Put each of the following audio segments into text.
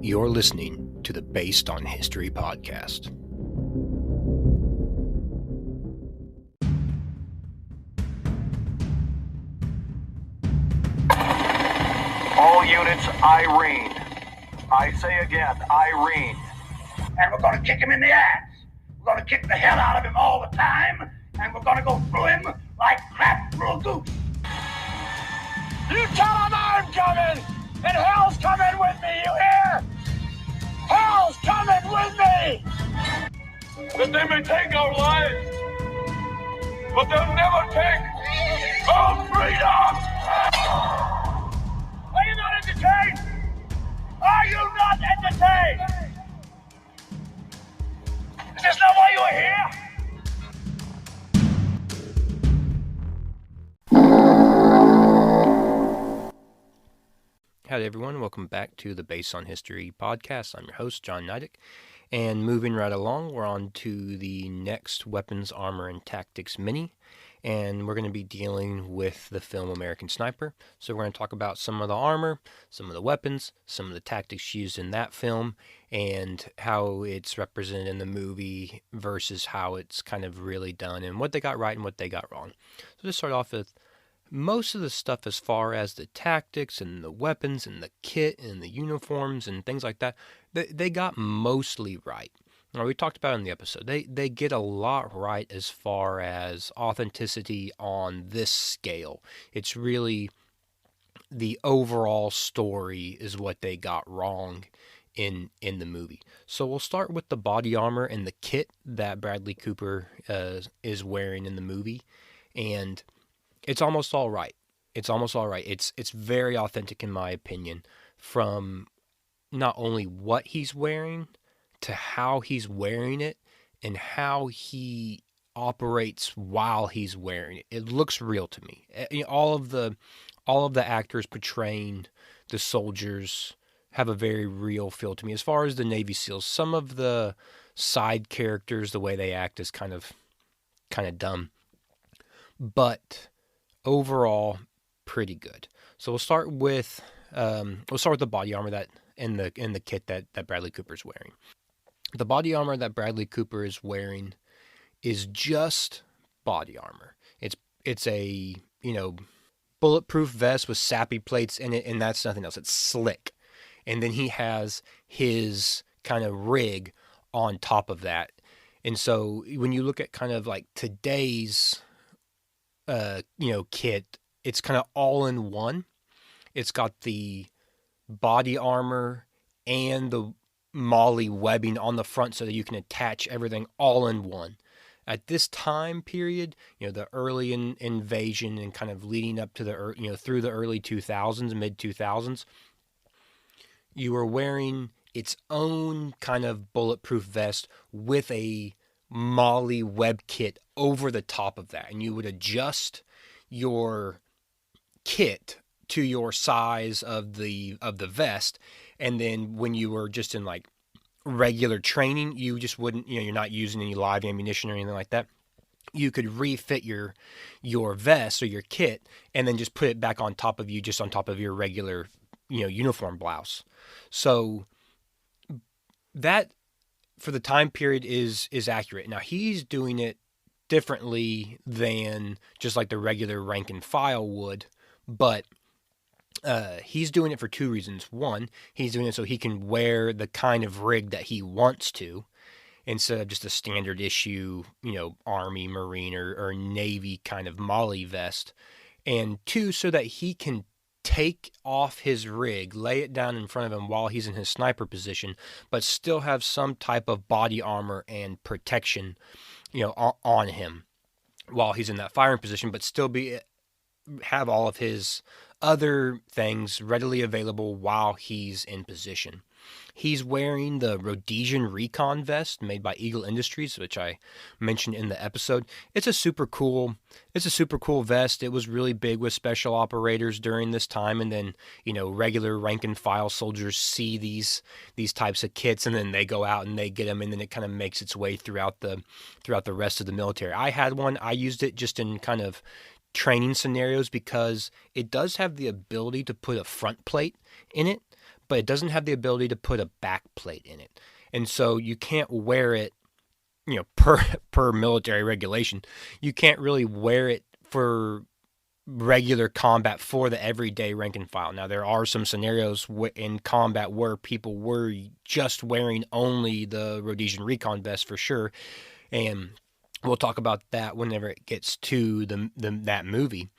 You're listening to the Based on History podcast. All units, Irene. I say again, Irene. And we're going to kick him in the ass. We're going to kick the hell out of him all the time. And we're going to go through him like crap through a goose. You tell him I'm coming, and hell's coming with me, you hear? Hell's coming with me! That they may take our lives, but they'll never take our freedom! Are you not entertained? Are you not entertained? Is this not why you are here? Howdy everyone, welcome back to the Based on History podcast. I'm your host, John Nidick, and moving right along, we're on to the next Weapons, Armor, and Tactics mini, and we're going to be dealing with the film American Sniper. So we're going to talk about some of the armor, some of the weapons, some of the tactics used in that film, and how it's represented in the movie versus how it's kind of really done, and what they got right and what they got wrong. So just start off with most of the stuff as far as the tactics and the weapons and the kit and the uniforms and things like that, they got mostly right. Now, we talked about it in the episode. They get a lot right as far as authenticity on this scale. It's really the overall story is what they got wrong in the movie. So we'll start with the body armor and the kit that Bradley Cooper is wearing in the movie, and it's almost all right. It's very authentic in my opinion, from not only what he's wearing to how he's wearing it and how he operates while he's wearing it. It looks real to me. All of the actors portraying the soldiers have a very real feel to me. As far as the Navy SEALs, some of the side characters, the way they act is kind of dumb, but overall pretty good. So we'll start with the body armor that in the kit that Bradley Cooper's wearing. The body armor that Bradley Cooper is wearing is just body armor. It's a bulletproof vest with sappy plates in it, and that's nothing else. It's slick. And then he has his kind of rig on top of that. And so when you look at kind of like today's kit, it's kind of all in one. It's got the body armor and the MOLLE webbing on the front so that you can attach everything all in one. At this time period, the early invasion and kind of leading up to through the early 2000s, mid 2000s, you were wearing its own kind of bulletproof vest with a MOLLE web kit over the top of that, and you would adjust your kit to your size of the vest, and then when you were just in like regular training, you just wouldn't, you're not using any live ammunition or anything like that, you could refit your vest or your kit and then just put it back on top of you, just on top of your regular uniform blouse. So that, for the time period, is accurate. Now, he's doing it differently than just like the regular rank and file would, but he's doing it for two reasons. One, he's doing it so he can wear the kind of rig that he wants to, instead of just a standard issue, Army, Marine, or Navy kind of MOLLE vest. And two, so that he can take off his rig, lay it down in front of him while he's in his sniper position, but still have some type of body armor and protection, on him while he's in that firing position, but still have all of his other things readily available while he's in position. He's wearing the Rhodesian Recon vest made by Eagle Industries, which I mentioned in the episode. It's a super cool vest. It was really big with special operators during this time, and then regular rank and file soldiers see these types of kits, and then they go out and they get them, and then it kind of makes its way throughout the rest of the military. I had one. I used it just in kind of training scenarios because it does have the ability to put a front plate in it, but it doesn't have the ability to put a back plate in it. And so you can't wear it, per military regulation, you can't really wear it for regular combat for the everyday rank and file. Now, there are some scenarios in combat where people were just wearing only the Rhodesian recon vest for sure, and we'll talk about that whenever it gets to that movie.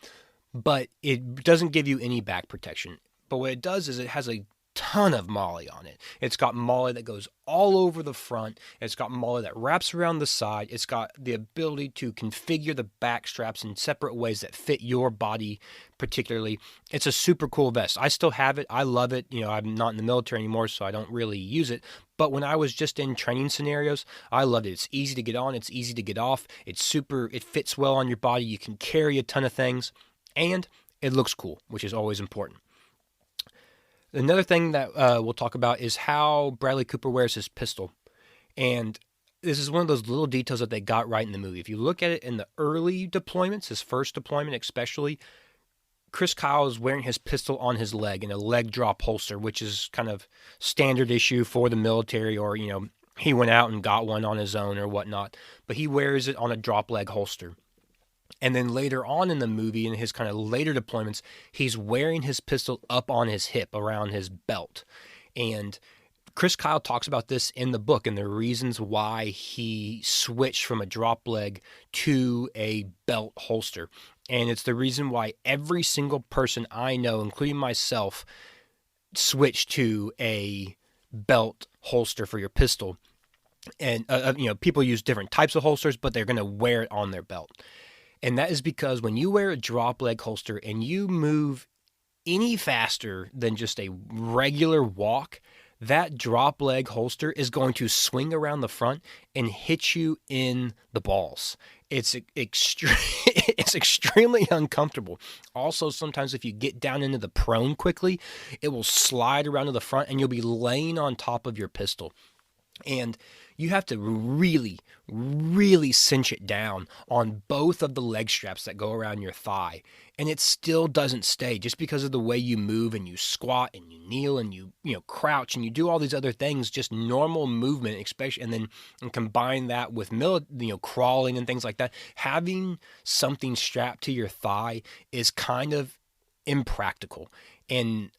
But it doesn't give you any back protection. But what it does is it has a ton of MOLLE on it. It's got MOLLE that goes all over the front. It's got MOLLE that wraps around the side. It's got the ability to configure the back straps in separate ways that fit your body particularly. It's a super cool vest. I still have it. I love it. I'm not in the military anymore, so I don't really use it. But when I was just in training scenarios, I loved it. It's easy to get on. It's easy to get off. It fits well on your body. You can carry a ton of things. And it looks cool, which is always important. Another thing that we'll talk about is how Bradley Cooper wears his pistol. And this is one of those little details that they got right in the movie. If you look at it in the early deployments, his first deployment especially, Chris Kyle is wearing his pistol on his leg in a leg drop holster, which is kind of standard issue for the military, or, he went out and got one on his own or whatnot. But he wears it on a drop leg holster. And then later on in the movie, in his kind of later deployments, he's wearing his pistol up on his hip around his belt. And Chris Kyle talks about this in the book and the reasons why he switched from a drop leg to a belt holster. And it's the reason why every single person I know, including myself, switched to a belt holster for your pistol. And, people use different types of holsters, but they're going to wear it on their belt. And that is because when you wear a drop leg holster and you move any faster than just a regular walk, that drop leg holster is going to swing around the front and hit you in the balls. It's extremely uncomfortable. Also, sometimes if you get down into the prone quickly, it will slide around to the front and you'll be laying on top of your pistol. And you have to really, really cinch it down on both of the leg straps that go around your thigh. And it still doesn't stay just because of the way you move and you squat and you kneel and you crouch and you do all these other things, just normal movement, especially, and combine that with crawling and things like that. Having something strapped to your thigh is kind of impractical. And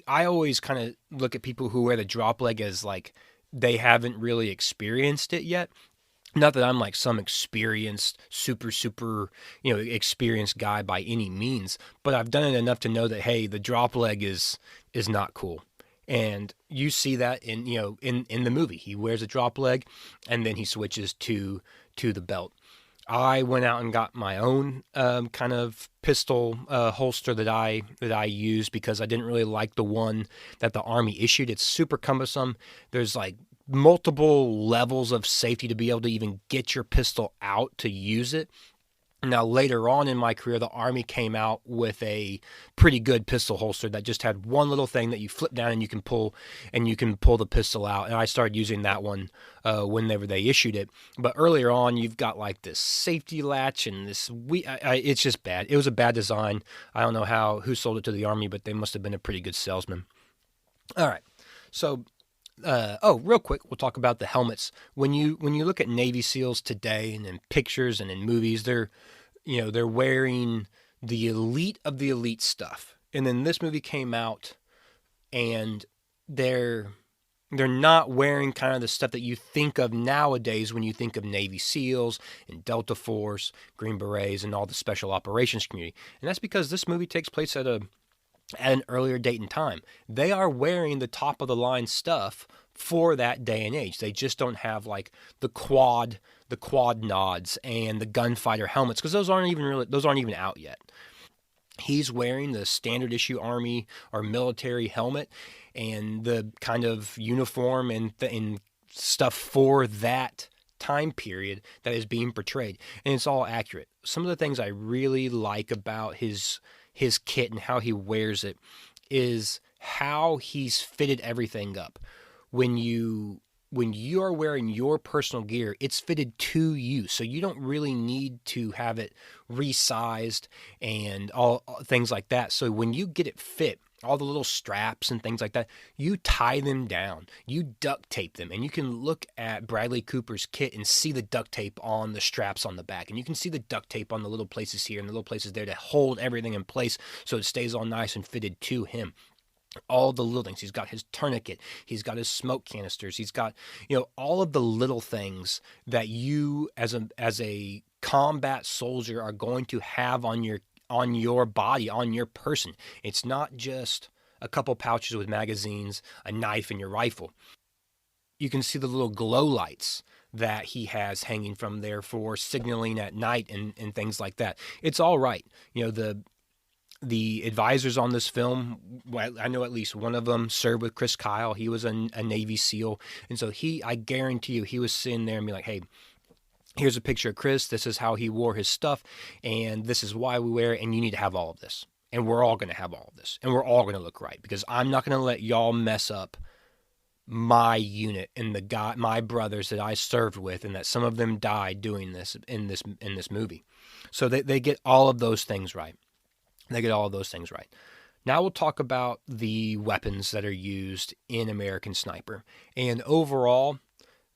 I always kind of look at people who wear the drop leg as like, they haven't really experienced it yet. Not that I'm like some experienced, super, experienced guy by any means, but I've done it enough to know that, hey, the drop leg is not cool. And you see that in the movie. He wears a drop leg and then he switches to the belt. I went out and got my own kind of pistol holster that I used because I didn't really like the one that the Army issued. It's super cumbersome. There's like multiple levels of safety to be able to even get your pistol out to use it. Now, later on in my career, the Army came out with a pretty good pistol holster that just had one little thing that you flip down and you can pull the pistol out. And I started using that one whenever they issued it. But earlier on, you've got like this safety latch and this. It's just bad. It was a bad design. I don't know who sold it to the Army, but they must have been a pretty good salesman. All right, so. Real quick, we'll talk about the helmets. When you look at Navy SEALs today and in pictures and in movies, they're wearing the elite of the elite stuff. And then this movie came out and they're not wearing kind of the stuff that you think of nowadays when you think of Navy SEALs and Delta Force, Green Berets, and all the special operations community. And that's because this movie takes place at an earlier date and time. They are wearing the top of the line stuff for that day and age. They just don't have like the quad nods and the gunfighter helmets because those aren't even out yet. He's wearing the standard issue Army or military helmet and the kind of uniform and stuff for that time period that is being portrayed, and it's all accurate. Some of the things I really like about his kit and how he wears it is how he's fitted everything up. When you are wearing your personal gear, it's fitted to you, so you don't really need to have it resized and all things like that. So when you get it fit, all the little straps and things like that, you tie them down, you duct tape them, and you can look at Bradley Cooper's kit and see the duct tape on the straps on the back, and you can see the duct tape on the little places here and the little places there to hold everything in place so it stays all nice and fitted to him. All the little things. He's got his tourniquet, he's got his smoke canisters, he's got, all of the little things that you as a combat soldier are going to have on your body, on your person. It's not just a couple pouches with magazines, a knife, and your rifle. You can see the little glow lights that he has hanging from there for signaling at night and things like that. It's all right. The advisors on this film, well, I know at least one of them served with Chris Kyle. He was a Navy SEAL. And so I guarantee you, he was sitting there and be like, hey, here's a picture of Chris. This is how he wore his stuff. And this is why we wear it. And you need to have all of this. And we're all going to have all of this. And we're all going to look right. Because I'm not going to let y'all mess up my unit and my brothers that I served with, and that some of them died doing this in this movie. So they get all of those things right. They get all of those things right. Now we'll talk about the weapons that are used in American Sniper. And overall,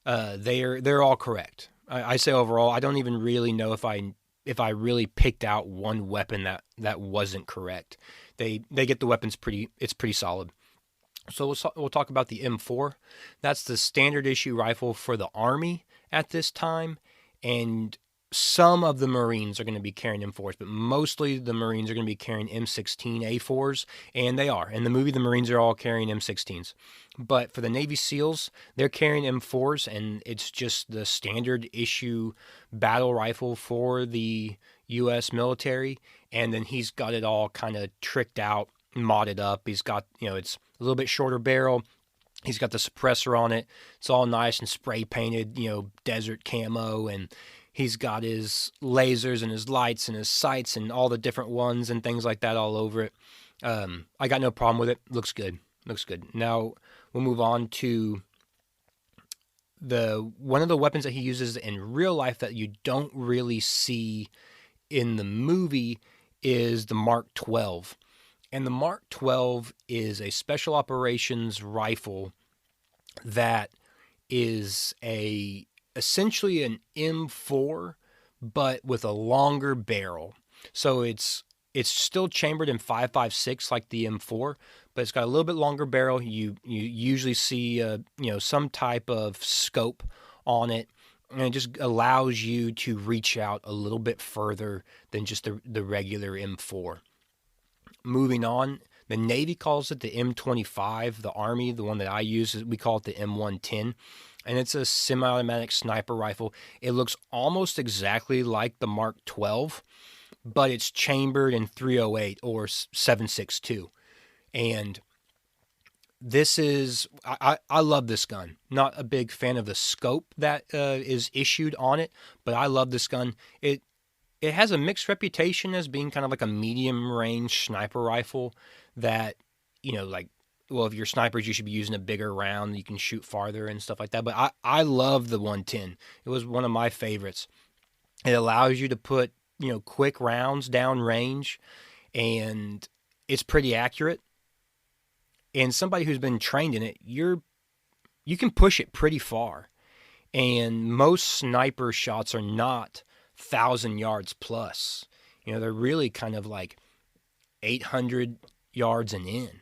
they're all correct. I say overall. I don't even really know if I really picked out one weapon that wasn't correct. They get the weapons it's pretty solid. So we'll talk about the M4. That's the standard issue rifle for the Army at this time, and some of the Marines are going to be carrying M4s, but mostly the Marines are going to be carrying M16 A4s, and they are. In the movie, the Marines are all carrying M16s. But for the Navy SEALs, they're carrying M4s, and it's just the standard issue battle rifle for the U.S. military, and then he's got it all kind of tricked out, modded up. He's got, it's a little bit shorter barrel. He's got the suppressor on it. It's all nice and spray painted, desert camo, and he's got his lasers and his lights and his sights and all the different ones and things like that all over it. I got no problem with it. Looks good. Now we'll move on to one of the weapons that he uses in real life that you don't really see in the movie is the Mark 12. And the Mark 12 is a special operations rifle that is essentially an M4, but with a longer barrel. So it's still chambered in 5.56 like the M4, but it's got a little bit longer barrel. You usually see some type of scope on it, and it just allows you to reach out a little bit further than just the regular M4. Moving on, the Navy calls it the M25. The Army, the one that I use, we call it the M110. And it's a semi-automatic sniper rifle. It looks almost exactly like the Mark 12, but it's chambered in 308 or 7.62. And this is, I love this gun. Not a big fan of the scope that is issued on it, but I love this gun. It has a mixed reputation as being kind of like a medium-range sniper rifle that, well, if you're snipers, you should be using a bigger round. You can shoot farther and stuff like that. But I love the 110. It was one of my favorites. It allows you to put, quick rounds down range, and it's pretty accurate. And somebody who's been trained in it, you can push it pretty far. And most sniper shots are not 1,000 yards plus. They're really kind of like 800 yards and in.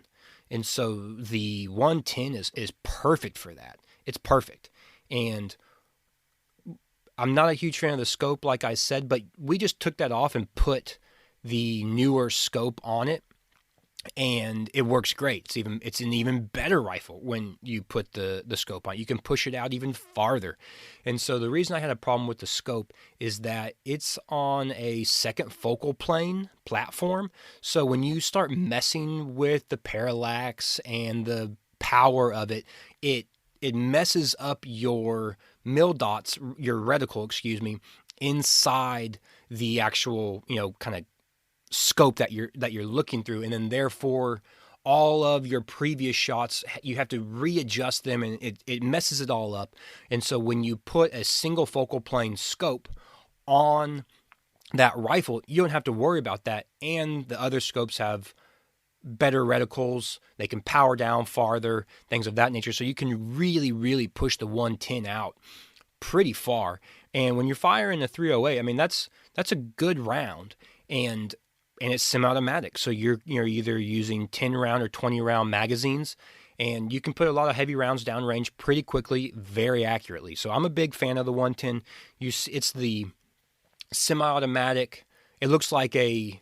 And so the 110 is perfect for that. It's perfect. And I'm not a huge fan of the scope, like I said, but we just took that off and put the newer scope on it, and it works great. It's an even better rifle when you put the scope on. You can push it out even farther. And so the reason I had a problem with the scope is that it's on a second focal plane platform. So when you start messing with the parallax and the power of it, it messes up your mil dots, your reticle, inside the actual, kind of scope that you're looking through, and then therefore all of your previous shots, you have to readjust them, and it messes it all up. And so when you put a single focal plane scope on that rifle, you don't have to worry about that. And the other scopes have better reticles. They can power down farther, things of that nature. So you can really, really push the 110 out pretty far. And when you're firing a 308, I mean that's a good round, and it's semi-automatic. So you're either using 10 round or 20 round magazines, and you can put a lot of heavy rounds downrange pretty quickly, very accurately. So I'm a big fan of the 110. It's the semi-automatic. It looks like a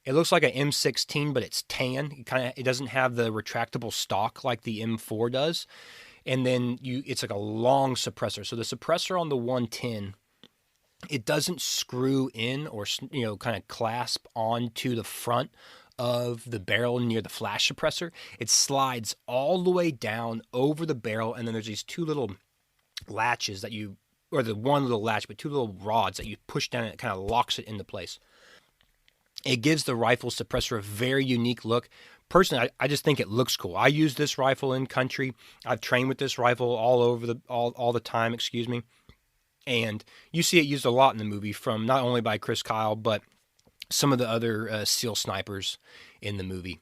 M16, but it's tan. It doesn't have the retractable stock like the M4 does. And then it's like a long suppressor. So the suppressor on the 110, it doesn't screw in or kind of clasp onto the front of the barrel near the flash suppressor. It slides all the way down over the barrel, and then there's these two little latches or the one little latch, but two little rods that you push down, and it kind of locks it into place. It gives the rifle suppressor a very unique look. Personally, I just think it looks cool. I use this rifle in country. I've trained with this rifle all the time, excuse me. And you see it used a lot in the movie, from not only by Chris Kyle, but some of the other SEAL snipers in the movie.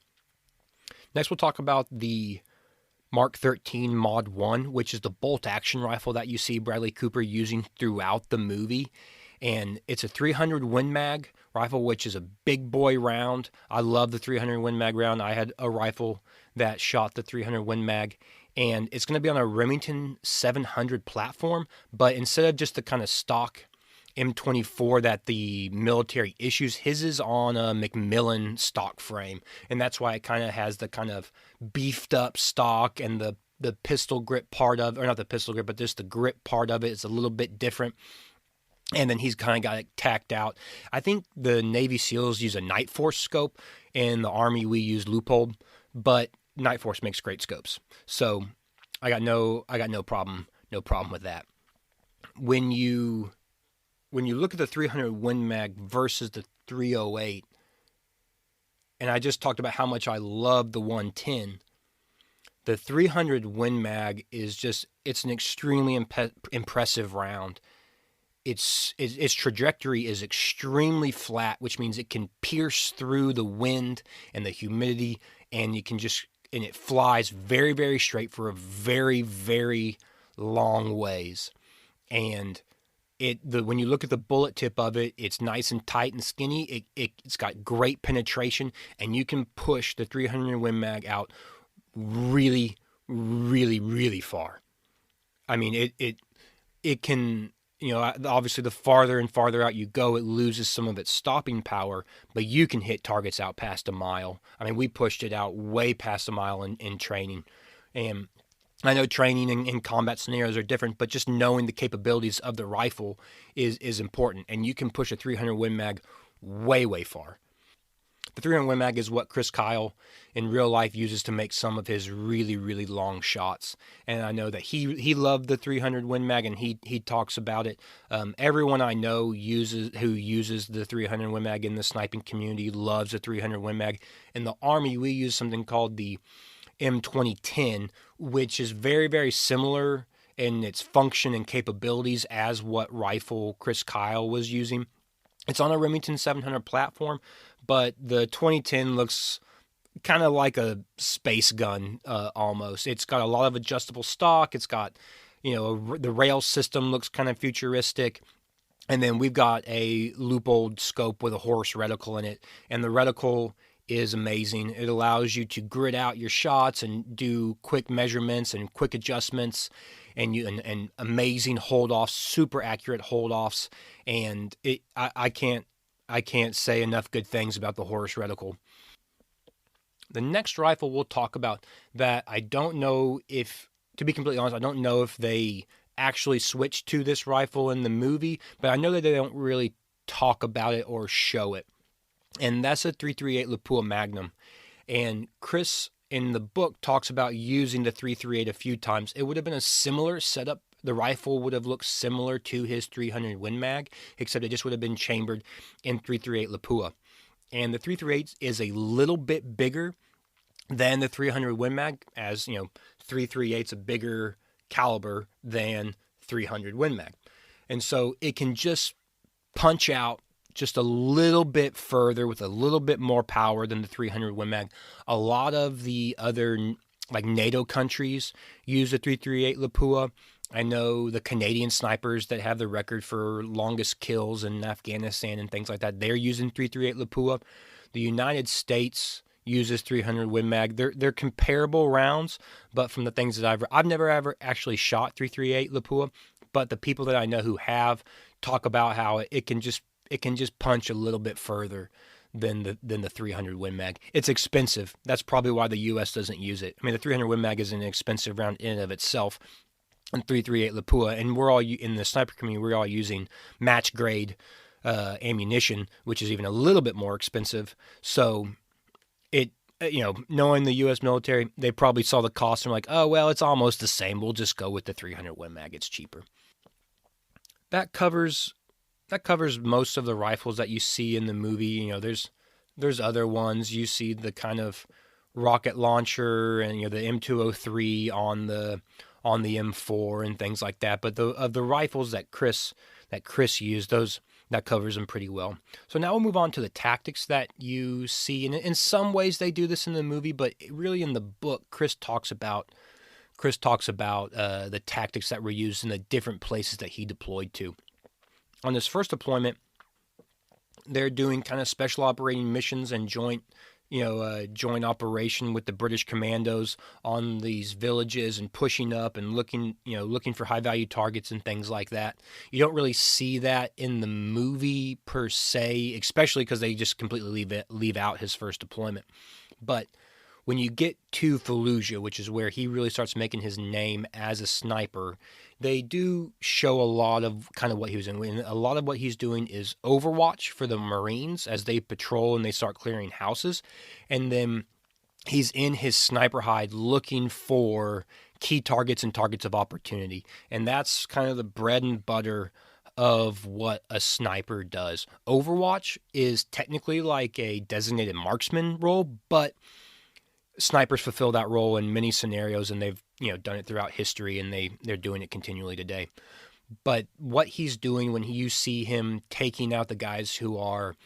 Next, we'll talk about the Mark 13 Mod 1, which is the bolt action rifle that you see Bradley Cooper using throughout the movie. And it's a 300 Win Mag rifle, which is a big boy round. I love the 300 Win Mag round. I had a rifle that shot the 300 Win Mag, and it's going to be on a Remington 700 platform, but instead of just the kind of stock M24 that the military issues, his is on a Macmillan stock frame, and that's why it kind of has the kind of beefed up stock, and the pistol grip part of, or not the pistol grip, but just the grip part of it is a little bit different. And then he's kind of got it tacked out. I think the Navy SEALs use a Night Force scope. In the Army, we use Leupold, but Night Force makes great scopes. So I got no problem with that. When you look at the 300 Win Mag versus the 308, and I just talked about how much I love the 110. The 300 Win Mag it's an extremely impressive round. Its trajectory is extremely flat, which means it can pierce through the wind and the humidity, and it flies very, very straight for a very, very long ways. And when you look at the bullet tip of it, it's nice and tight and skinny. It's got great penetration, and you can push the 300 Win Mag out really, really, really far. I mean, it can. Obviously the farther and farther out you go, it loses some of its stopping power, but you can hit targets out past a mile. I mean, we pushed it out way past a mile in training. And I know training in combat scenarios are different, but just knowing the capabilities of the rifle is important. And you can push a 300 Win Mag way, way far. The 300 Win Mag is what Chris Kyle in real life uses to make some of his really, really long shots. And I know that he loved the 300 Win Mag, and he talks about it. Everyone I know who uses the 300 Win Mag in the sniping community loves the 300 Win Mag. In the Army, we use something called the M2010, which is very, very similar in its function and capabilities as what rifle Chris Kyle was using. It's on a Remington 700 platform, but the 2010 looks kind of like a space gun almost. It's got a lot of adjustable stock. It's got, the rail system looks kind of futuristic. And then we've got a Leupold scope with a Horus reticle in it. And the reticle is amazing. It allows you to grid out your shots and do quick measurements and quick adjustments, and amazing hold offs, super accurate hold offs. And I can't say enough good things about the Horus reticle. The next rifle we'll talk about that I don't know if, to be completely honest, I don't know if they actually switched to this rifle in the movie, but I know that they don't really talk about it or show it. And that's a 338 Lapua Magnum. And Chris in the book talks about using the 338 a few times. It would have been a similar setup. The rifle would have looked similar to his 300 Win Mag, except it just would have been chambered in 338 Lapua. And the 338 is a little bit bigger than the 300 Win Mag, as 338's a bigger caliber than 300 Win Mag. And so it can just punch out just a little bit further with a little bit more power than the 300 Win Mag. A lot of the other like NATO countries use the 338 Lapua. I know the Canadian snipers that have the record for longest kills in Afghanistan and things like that, they're using 338 Lapua. The United States uses 300 Win Mag. They're comparable rounds, but from the things that I've never ever actually shot 338 Lapua, but the people that I know who have talk about how it can just punch a little bit further than the 300 Win Mag. It's expensive. That's probably why the U.S. doesn't use it. I mean, the 300 Win Mag is an expensive round in and of itself, and 338 Lapua, and we're all in the sniper community. We're all using match grade ammunition, which is even a little bit more expensive. So it, knowing the U.S. military, they probably saw the cost and were like, oh well, it's almost the same. We'll just go with the 300 Win Mag. It's cheaper. That covers most of the rifles that you see in the movie. There's other ones. You see the kind of rocket launcher and the M203 on the M4 and things like that. But the rifles that Chris used, that covers them pretty well. So now we'll move on to the tactics that you see. And in some ways they do this in the movie, but really in the book, Chris talks about the tactics that were used in the different places that he deployed to. On this first deployment, they're doing kind of special operating missions and joint operation with the British commandos on these villages and pushing up and looking for high value targets and things like that. You don't really see that in the movie per se, especially because they just completely leave out his first deployment. But when you get to Fallujah, which is where he really starts making his name as a sniper, they do show a lot of kind of what he was doing. And a lot of what he's doing is overwatch for the Marines as they patrol and they start clearing houses. And then he's in his sniper hide looking for key targets and targets of opportunity. And that's kind of the bread and butter of what a sniper does. Overwatch is technically like a designated marksman role, but snipers fulfill that role in many scenarios, and they've done it throughout history, and they're doing it continually today. But what he's doing when you see him taking out the guys who are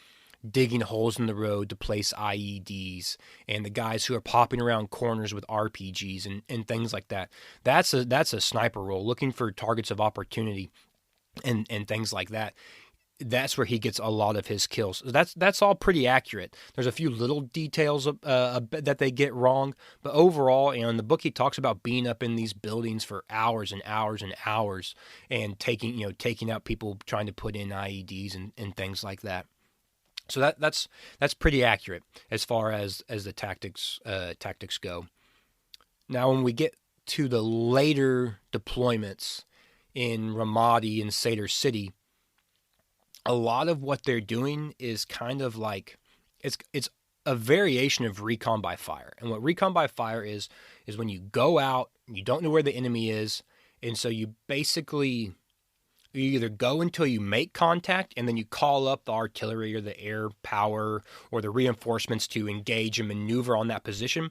digging holes in the road to place IEDs and the guys who are popping around corners with RPGs and things like that, that's a sniper role, looking for targets of opportunity and things like that. That's where he gets a lot of his kills. That's all pretty accurate. There's a few little details that they get wrong, but overall, in the book, he talks about being up in these buildings for hours and hours and hours and taking out people trying to put in IEDs and things like that. So that's pretty accurate as far as the tactics go. Now, when we get to the later deployments in Ramadi and Sadr City, a lot of what they're doing is kind of like it's a variation of recon by fire. And what recon by fire is when you go out, you don't know where the enemy is, and so you either go until you make contact and then you call up the artillery or the air power or the reinforcements to engage and maneuver on that position,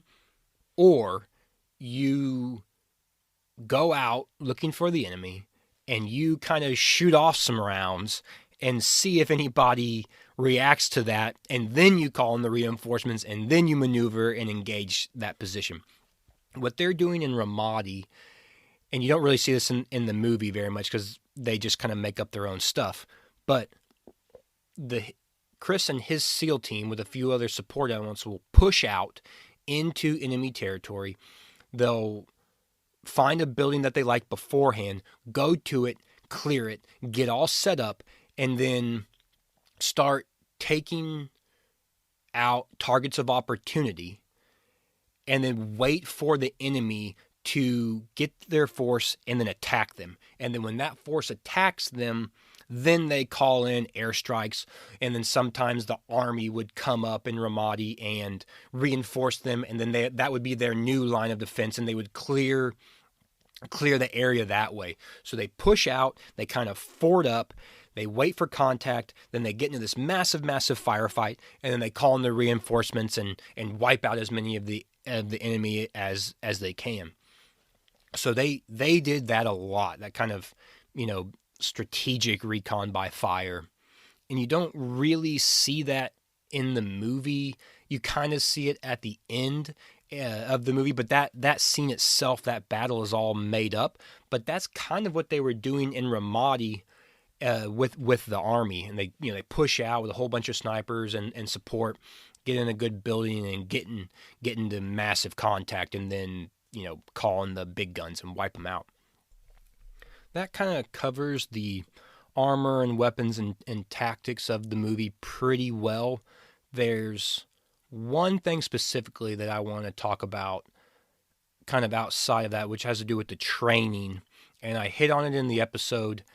or you go out looking for the enemy and you kind of shoot off some rounds and see if anybody reacts to that, and then you call in the reinforcements, and then you maneuver and engage that position. What they're doing in Ramadi, and you don't really see this in the movie very much because they just kind of make up their own stuff, but Chris and his SEAL team with a few other support elements will push out into enemy territory. They'll find a building that they like beforehand, go to it, clear it, get all set up, and then start taking out targets of opportunity, and then wait for the enemy to get their force and then attack them. And then when that force attacks them, then they call in airstrikes, and then sometimes the army would come up in Ramadi and reinforce them, and then that would be their new line of defense, and they would clear the area that way. So they push out, they kind of fort up, they wait for contact, then they get into this massive firefight, and then they call in the reinforcements and wipe out as many of the enemy as they can. So they did that a lot, that kind of strategic recon by fire and you don't really see that in the movie. You kind of see it at the end of the movie, but that scene itself, that battle, is all made up. But that's kind of what they were doing in Ramadi with the army, and they push out with a whole bunch of snipers and support, get in a good building and get into massive contact, and then call in the big guns and wipe them out. That kind of covers the armor and weapons and tactics of the movie pretty well. There's one thing specifically that I want to talk about kind of outside of that, which has to do with the training, and I hit on it in the episode,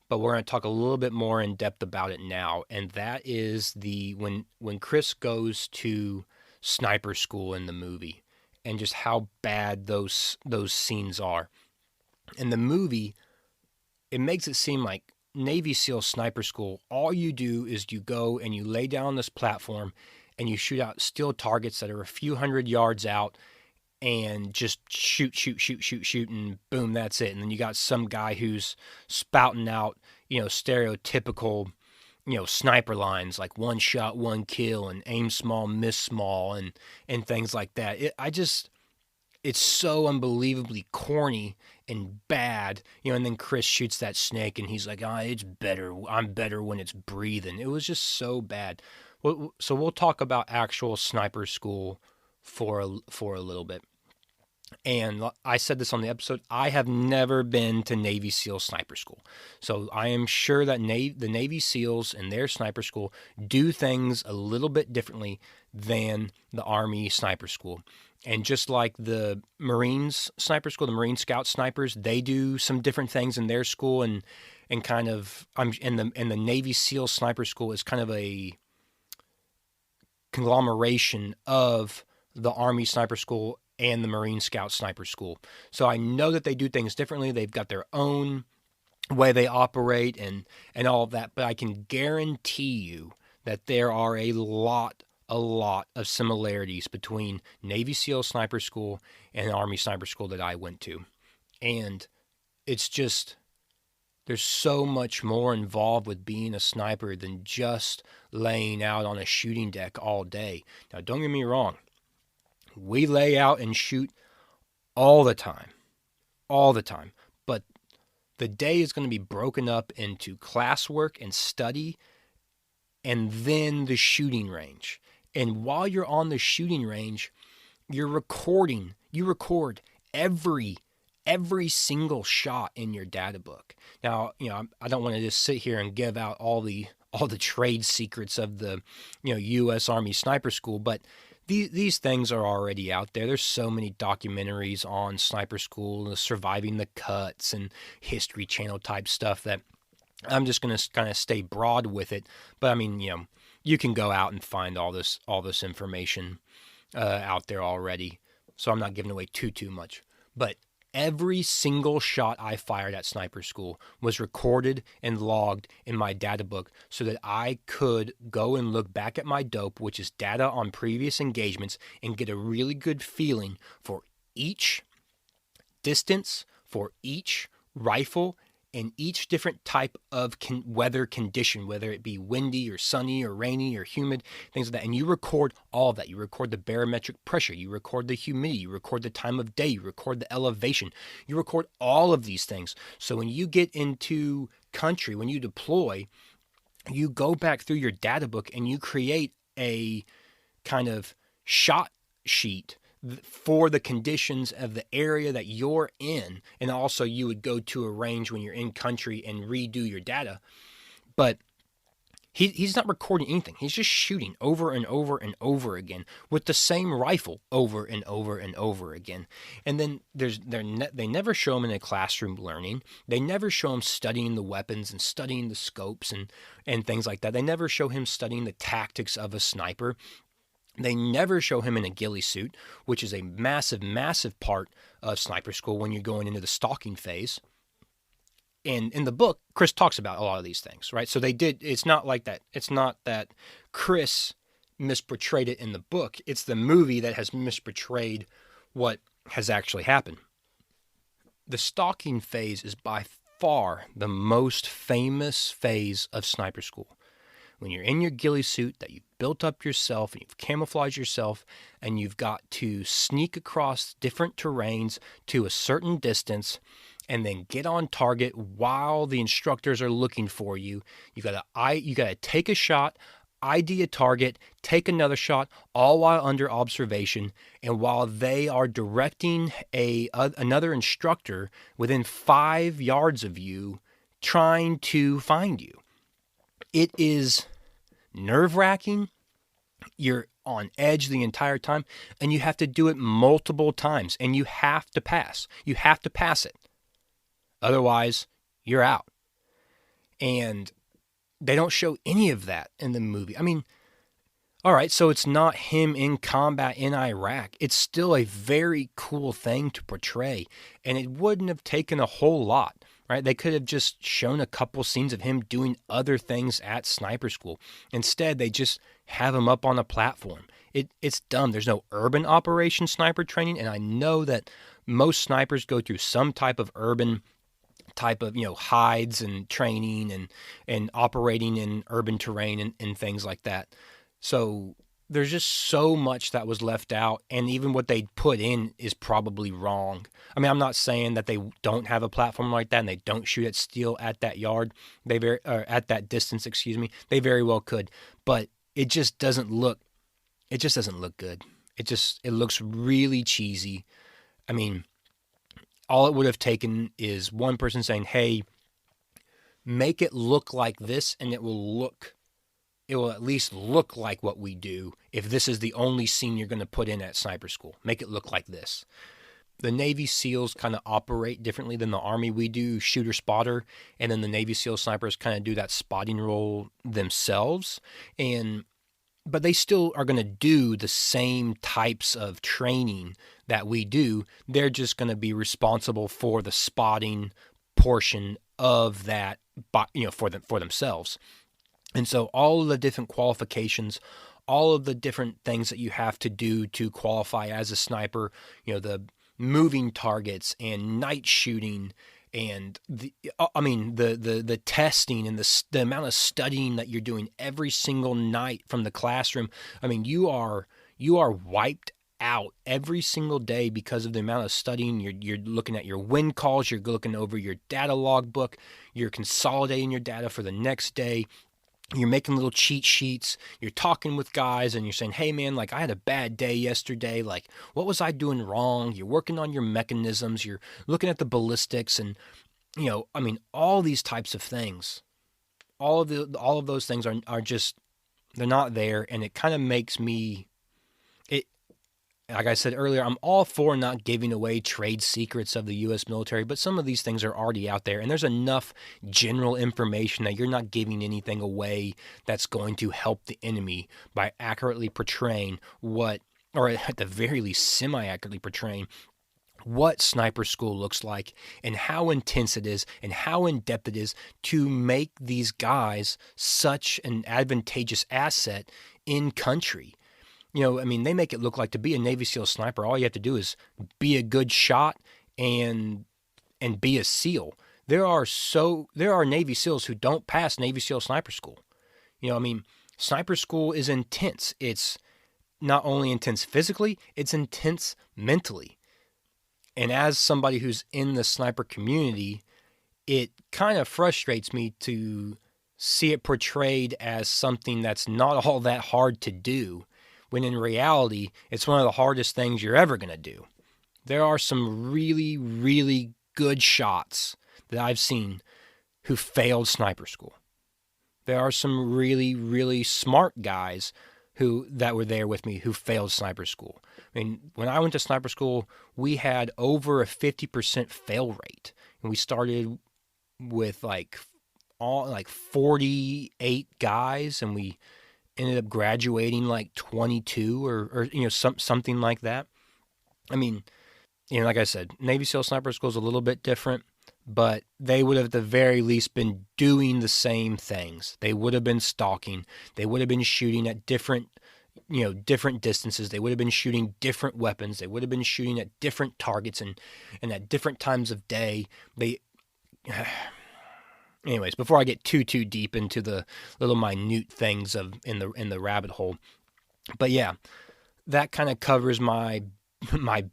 but we're going to talk a little bit more in depth about it now, and that is when Chris goes to sniper school in the movie, and just how bad those scenes are. In the movie, it makes it seem like Navy SEAL sniper school, all you do is you go and you lay down on this platform and you shoot out steel targets that are a few hundred yards out and just shoot, and boom, that's it. And then you got some guy who's spouting out, stereotypical, sniper lines like one shot, one kill, and aim small, miss small, and things like that. It's so unbelievably corny and bad, and then Chris shoots that snake and he's like, it's better. I'm better when it's breathing. It was just so bad. So we'll talk about actual sniper school for a little bit. And I said this on the episode, I have never been to Navy SEAL sniper school. So I am sure that the Navy SEALs and their sniper school do things a little bit differently than the Army sniper school. And just like the Marines sniper school, the Marine Scout snipers, they do some different things in their school, and kind of and the Navy SEAL sniper school is kind of a conglomeration of the Army sniper school and the Marine Scout sniper school. So I know that they do things differently. They've got their own way they operate and all of that, but I can guarantee you that there are a lot of similarities between Navy SEAL sniper school and Army sniper school that I went to. And it's just, there's so much more involved with being a sniper than just laying out on a shooting deck all day. Now, don't get me wrong. We lay out and shoot all the time. But the day is going to be broken up into classwork and study and then the shooting range. And while you're on the shooting range, you're recording. You record every single shot in your data book. Now, I don't want to just sit here and give out all the trade secrets of the, U.S. Army Sniper School, but these things are already out there. There's so many documentaries on sniper school, surviving the cuts, and History Channel type stuff that I'm just going to kind of stay broad with it. But I mean, you can go out and find all this information out there already. So I'm not giving away too much. But every single shot I fired at sniper school was recorded and logged in my data book so that I could go and look back at my dope, which is data on previous engagements, and get a really good feeling for each distance, for each rifle, and each different type of weather condition, whether it be windy or sunny or rainy or humid, things like that. And you record all of that. You record the barometric pressure. You record the humidity. You record the time of day. You record the elevation. You record all of these things. So when you get into country, when you deploy, you go back through your data book and you create a kind of shot sheet for the conditions of the area that you're in. And also you would go to a range when you're in country and redo your data. But he's not recording anything. He's just shooting over and over and over again with the same rifle over and over and over again. And then they never show him in a classroom learning. They never show him studying the weapons and studying the scopes and things like that. They never show him studying the tactics of a sniper. They never show him in a ghillie suit, which is a massive part of sniper school when you're going into the stalking phase. And in the book, Chris talks about a lot of these things, right? So it's not like that. It's not that Chris misportrayed it in the book. It's the movie that has misportrayed what has actually happened. The stalking phase is by far the most famous phase of sniper school. when you're in your ghillie suit that you've built up yourself and you've camouflaged yourself and you've got to sneak across different terrains to a certain distance and then get on target while the instructors are looking for you. You got to take a shot, ID a target, take another shot, all while under observation, and while they are directing another instructor within 5 yards of you, trying to find you. It is nerve-wracking. You're on edge the entire time, and you have to do it multiple times, and you have to pass. You have to pass it. Otherwise, you're out. And they don't show any of that in the movie. I mean, all right, so it's not him in combat in Iraq. It's still a very cool thing to portray, and it wouldn't have taken a whole lot, right? They could have just shown a couple scenes of him doing other things at sniper school. Instead, they just have him up on a platform. It's dumb. There's no urban operation sniper training, and I know that most snipers go through some type of urban type of, hides and training and operating in urban terrain and things like that. So there's just so much that was left out, and even what they put in is probably wrong. I mean, I'm not saying that they don't have a platform like that and they don't shoot at steel at that yard, at that distance, excuse me. They very well could, but it just doesn't look good. It looks really cheesy. I mean, all it would have taken is one person saying, hey, make it look like this, and it will at least look like what we do if this is the only scene you're going to put in at sniper school. Make it look like this. The Navy SEALs kind of operate differently than the Army. We do shooter-spotter, and then the Navy SEAL snipers kind of do that spotting role themselves. But they still are going to do the same types of training that we do. They're just going to be responsible for the spotting portion of that, for themselves. And so all of the different qualifications, all of the different things that you have to do to qualify as a sniper, the moving targets and night shooting and the testing and the amount of studying that you're doing every single night from the classroom. I mean, you are wiped out every single day because of the amount of studying. You're looking at your win calls, you're looking over your data logbook, you're consolidating your data for the next day. You're making little cheat sheets, you're talking with guys and you're saying, hey man, like I had a bad day yesterday, like what was I doing wrong? You're working on your mechanisms, you're looking at the ballistics and, all these types of things. All of those things are just, they're not there, and it kind of makes me, like I said earlier, I'm all for not giving away trade secrets of the U.S. military, but some of these things are already out there, and there's enough general information that you're not giving anything away that's going to help the enemy by accurately portraying or at the very least semi-accurately portraying what sniper school looks like and how intense it is and how in-depth it is to make these guys such an advantageous asset in country. They make it look like to be a Navy SEAL sniper, all you have to do is be a good shot and be a SEAL. There are Navy SEALs who don't pass Navy SEAL sniper school. Sniper school is intense. It's not only intense physically, it's intense mentally. And as somebody who's in the sniper community, it kind of frustrates me to see it portrayed as something that's not all that hard to do, when in reality, it's one of the hardest things you're ever going to do. There are some really, really good shots that I've seen who failed sniper school. There are some really, really smart guys that were there with me who failed sniper school. I mean, when I went to sniper school, we had over a 50% fail rate. And we started with like 48 guys, and we ended up graduating like 22 or something like that. I mean, like I said, Navy SEAL sniper school is a little bit different, but they would have at the very least been doing the same things. They would have been stalking. They would have been shooting at different distances. They would have been shooting different weapons. They would have been shooting at different targets and at different times of day. anyways, before I get too deep into the little minute things of in the rabbit hole, but yeah, that kind of covers my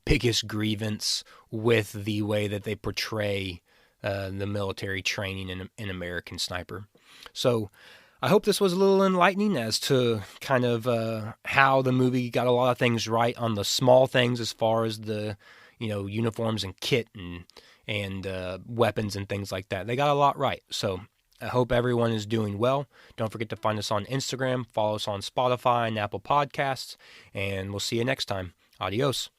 biggest grievance with the way that they portray the military training in American Sniper. So I hope this was a little enlightening as to kind of how the movie got a lot of things right on the small things as far as the uniforms and kit and weapons and things like that. They got a lot right. So I hope everyone is doing well. Don't forget to find us on Instagram, follow us on Spotify and Apple Podcasts, and we'll see you next time. Adios.